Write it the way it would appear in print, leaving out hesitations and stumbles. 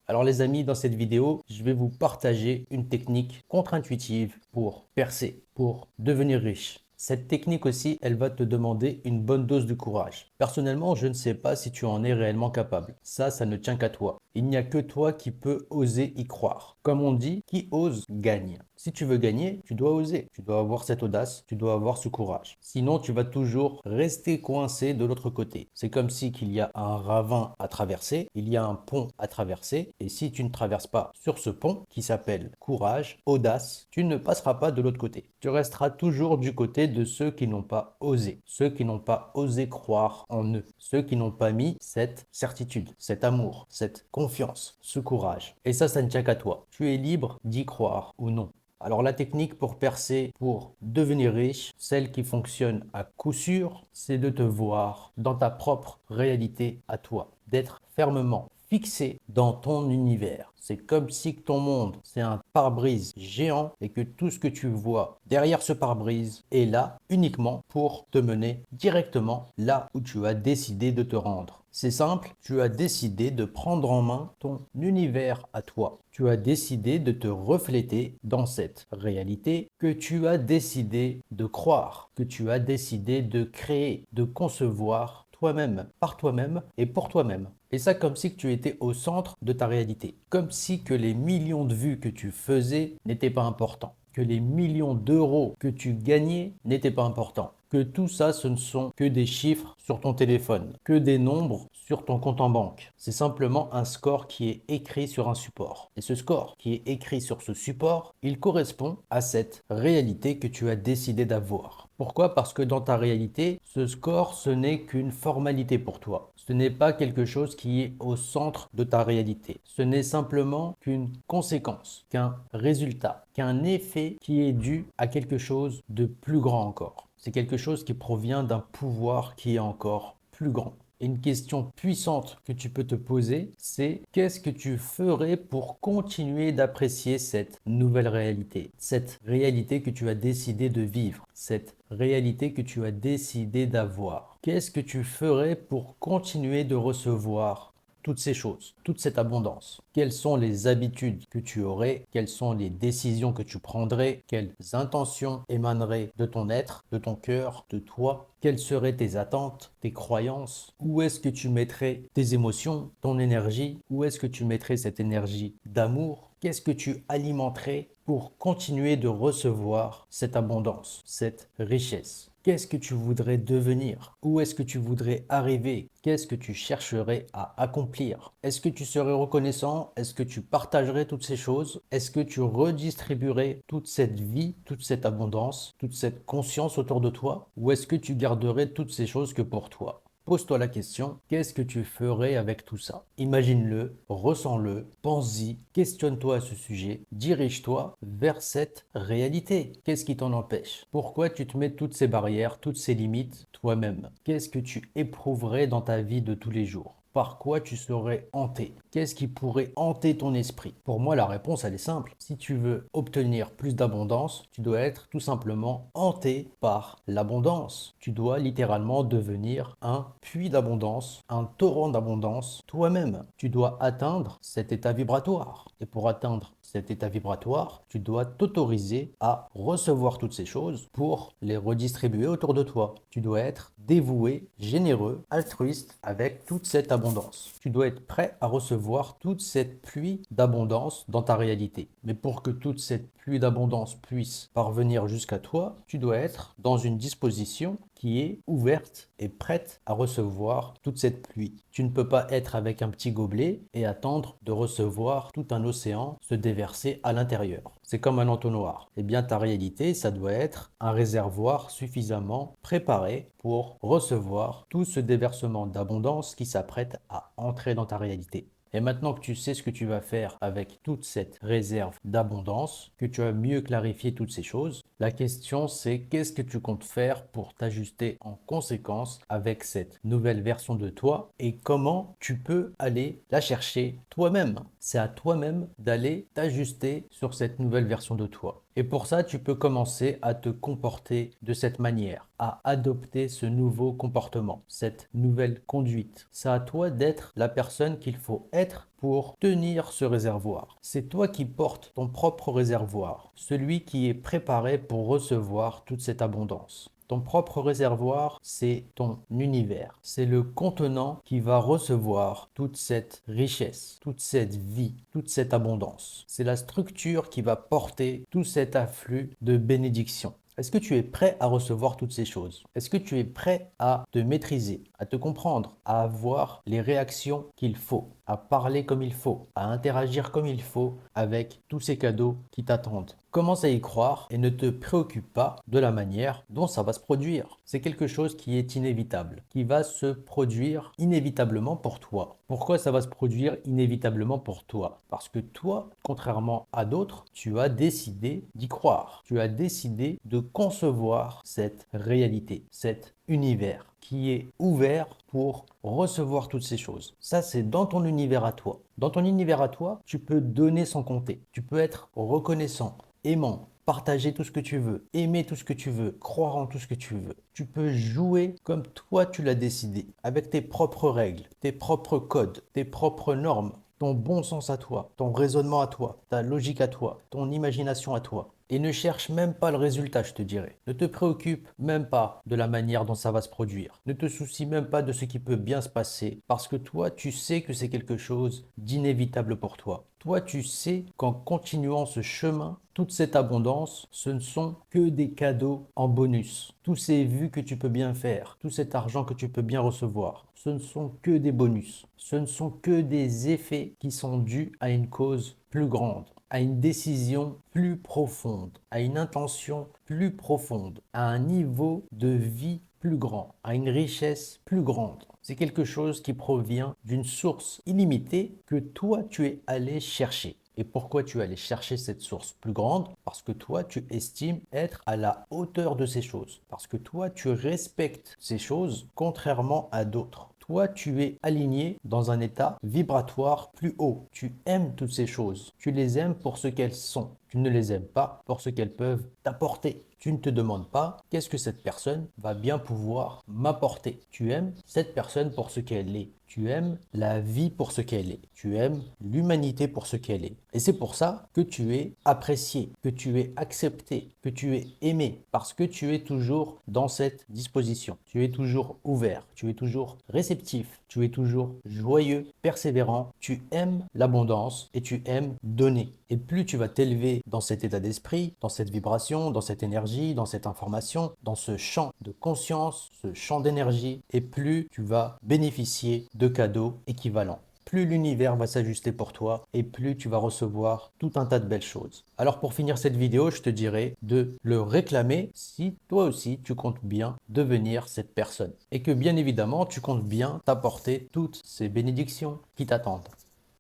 Alors les amis, dans cette vidéo, je vais vous partager une technique contre-intuitive pour percer, pour devenir riche. Cette technique aussi, elle va te demander une bonne dose de courage. Personnellement, je ne sais pas si tu en es réellement capable. Ça ne tient qu'à toi. Il n'y a que toi qui peux oser y croire. Comme on dit, qui ose gagne. Si tu veux gagner, tu dois oser. Tu dois avoir cette audace, tu dois avoir ce courage. Sinon, tu vas toujours rester coincé de l'autre côté. C'est comme si qu'il y a un ravin à traverser, il y a un pont à traverser, et si tu ne traverses pas sur ce pont qui s'appelle courage, audace, tu ne passeras pas de l'autre côté. Tu resteras toujours du côté de ceux qui n'ont pas osé, ceux qui n'ont pas osé croire en eux, ceux qui n'ont pas mis cette certitude, cet amour, cette confiance, ce courage. Et ça ne tient qu'à toi. Tu es libre d'y croire ou non. Alors la technique pour percer, pour devenir riche, celle qui fonctionne à coup sûr, c'est de te voir dans ta propre réalité à toi, d'être fermement fixé dans ton univers. C'est comme si ton monde, c'est un pare-brise géant et que tout ce que tu vois derrière ce pare-brise est là uniquement pour te mener directement là où tu as décidé de te rendre. C'est simple, tu as décidé de prendre en main ton univers à toi. Tu as décidé de te refléter dans cette réalité que tu as décidé de croire, que tu as décidé de créer, de concevoir toi-même, par toi-même et pour toi-même. Et ça comme si tu étais au centre de ta réalité. Comme si que les millions de vues que tu faisais n'étaient pas importants. Que les millions d'euros que tu gagnais n'étaient pas importants. Que tout ça, ce ne sont que des chiffres sur ton téléphone, que des nombres sur ton compte en banque. C'est simplement un score qui est écrit sur un support. Et ce score qui est écrit sur ce support, il correspond à cette réalité que tu as décidé d'avoir. Pourquoi? Parce que dans ta réalité, ce score, ce n'est qu'une formalité pour toi. Ce n'est pas quelque chose qui est au centre de ta réalité. Ce n'est simplement qu'une conséquence, qu'un résultat, qu'un effet qui est dû à quelque chose de plus grand encore. C'est quelque chose qui provient d'un pouvoir qui est encore plus grand. Et une question puissante que tu peux te poser, c'est qu'est-ce que tu ferais pour continuer d'apprécier cette nouvelle réalité, cette réalité que tu as décidé de vivre, cette réalité que tu as décidé d'avoir. Qu'est-ce que tu ferais pour continuer de recevoir toutes ces choses, toute cette abondance? Quelles sont les habitudes que tu aurais? Quelles sont les décisions que tu prendrais? Quelles intentions émaneraient de ton être, de ton cœur, de toi? Quelles seraient tes attentes, tes croyances? Où est-ce que tu mettrais tes émotions, ton énergie? Où est-ce que tu mettrais cette énergie d'amour? Qu'est-ce que tu alimenterais pour continuer de recevoir cette abondance, cette richesse? Qu'est-ce que tu voudrais devenir? Où est-ce que tu voudrais arriver? Qu'est-ce que tu chercherais à accomplir? Est-ce que tu serais reconnaissant? Est-ce que tu partagerais toutes ces choses? Est-ce que tu redistribuerais toute cette vie, toute cette abondance, toute cette conscience autour de toi? Ou est-ce que tu garderais toutes ces choses que pour toi? Pose-toi la question, qu'est-ce que tu ferais avec tout ça? Imagine-le, ressens-le, pense-y, questionne-toi à ce sujet, dirige-toi vers cette réalité. Qu'est-ce qui t'en empêche? Pourquoi tu te mets toutes ces barrières, toutes ces limites toi-même? Qu'est-ce que tu éprouverais dans ta vie de tous les jours? Par quoi tu serais hanté? Qu'est-ce qui pourrait hanter ton esprit? Pour moi, la réponse, elle est simple. Si tu veux obtenir plus d'abondance, tu dois être tout simplement hanté par l'abondance. Tu dois littéralement devenir un puits d'abondance, un torrent d'abondance toi-même. Tu dois atteindre cet état vibratoire. Et pour atteindre cet état vibratoire, tu dois t'autoriser à recevoir toutes ces choses pour les redistribuer autour de toi. Tu dois être dévoué, généreux, altruiste avec toute cette abondance. Tu dois être prêt à recevoir toute cette pluie d'abondance dans ta réalité. Mais pour que toute cette pluie d'abondance puisse parvenir jusqu'à toi, tu dois être dans une disposition qui est ouverte et prête à recevoir toute cette pluie. Tu ne peux pas être avec un petit gobelet et attendre de recevoir tout un océan se déverser à l'intérieur. C'est comme un entonnoir. Eh bien, ta réalité, ça doit être un réservoir suffisamment préparé pour recevoir tout ce déversement d'abondance qui s'apprête à entrer dans ta réalité. Et maintenant que tu sais ce que tu vas faire avec toute cette réserve d'abondance, que tu as mieux clarifié toutes ces choses, la question c'est qu'est-ce que tu comptes faire pour t'ajuster en conséquence avec cette nouvelle version de toi et comment tu peux aller la chercher toi-même. C'est à toi-même d'aller t'ajuster sur cette nouvelle version de toi. Et pour ça, tu peux commencer à te comporter de cette manière, à adopter ce nouveau comportement, cette nouvelle conduite. C'est à toi d'être la personne qu'il faut être pour tenir ce réservoir. C'est toi qui portes ton propre réservoir, celui qui est préparé pour recevoir toute cette abondance. Ton propre réservoir, c'est ton univers. C'est le contenant qui va recevoir toute cette richesse, toute cette vie, toute cette abondance. C'est la structure qui va porter tout cet afflux de bénédictions. Est-ce que tu es prêt à recevoir toutes ces choses? Est-ce que tu es prêt à te maîtriser, à te comprendre, à avoir les réactions qu'il faut, à parler comme il faut, à interagir comme il faut avec tous ces cadeaux qui t'attendent? Commence à y croire et ne te préoccupe pas de la manière dont ça va se produire. C'est quelque chose qui est inévitable, qui va se produire inévitablement pour toi. Pourquoi ça va se produire inévitablement pour toi? Parce que toi, contrairement à d'autres, tu as décidé d'y croire. Tu as décidé de concevoir cette réalité, cet univers qui est ouvert pour recevoir toutes ces choses. Ça, c'est dans ton univers à toi. Dans ton univers à toi, tu peux donner sans compter. Tu peux être reconnaissant, aimant, partager tout ce que tu veux, aimer tout ce que tu veux, croire en tout ce que tu veux. Tu peux jouer comme toi tu l'as décidé, avec tes propres règles, tes propres codes, tes propres normes, ton bon sens à toi, ton raisonnement à toi, ta logique à toi, ton imagination à toi. Et ne cherche même pas le résultat, je te dirais. Ne te préoccupe même pas de la manière dont ça va se produire. Ne te soucie même pas de ce qui peut bien se passer, parce que toi, tu sais que c'est quelque chose d'inévitable pour toi. Toi, tu sais qu'en continuant ce chemin, toute cette abondance, ce ne sont que des cadeaux en bonus. Tous ces vues que tu peux bien faire, tout cet argent que tu peux bien recevoir, ce ne sont que des bonus. Ce ne sont que des effets qui sont dus à une cause plus grande, à une décision plus profonde, à une intention plus profonde, à un niveau de vie plus grand, à une richesse plus grande. C'est quelque chose qui provient d'une source illimitée que toi tu es allé chercher. Et pourquoi tu es allé chercher cette source plus grande? Parce que toi, tu estimes être à la hauteur de ces choses. Parce que toi, tu respectes ces choses contrairement à d'autres. Toi, tu es aligné dans un état vibratoire plus haut. Tu aimes toutes ces choses. Tu les aimes pour ce qu'elles sont. Tu ne les aimes pas pour ce qu'elles peuvent t'apporter. Tu ne te demandes pas qu'est-ce que cette personne va bien pouvoir m'apporter. Tu aimes cette personne pour ce qu'elle est. Tu aimes la vie pour ce qu'elle est. Tu aimes l'humanité pour ce qu'elle est. Et c'est pour ça que tu es apprécié, que tu es accepté, que tu es aimé, parce que tu es toujours dans cette disposition. Tu es toujours ouvert, tu es toujours réceptif, tu es toujours joyeux, persévérant, tu aimes l'abondance et tu aimes donner. Et plus tu vas t'élever dans cet état d'esprit, dans cette vibration, dans cette énergie, dans cette information, dans ce champ de conscience, ce champ d'énergie, et plus tu vas bénéficier de cadeaux équivalents. Plus l'univers va s'ajuster pour toi et plus tu vas recevoir tout un tas de belles choses. Alors pour finir cette vidéo, je te dirais de le réclamer si toi aussi tu comptes bien devenir cette personne. Et que bien évidemment, tu comptes bien t'apporter toutes ces bénédictions qui t'attendent.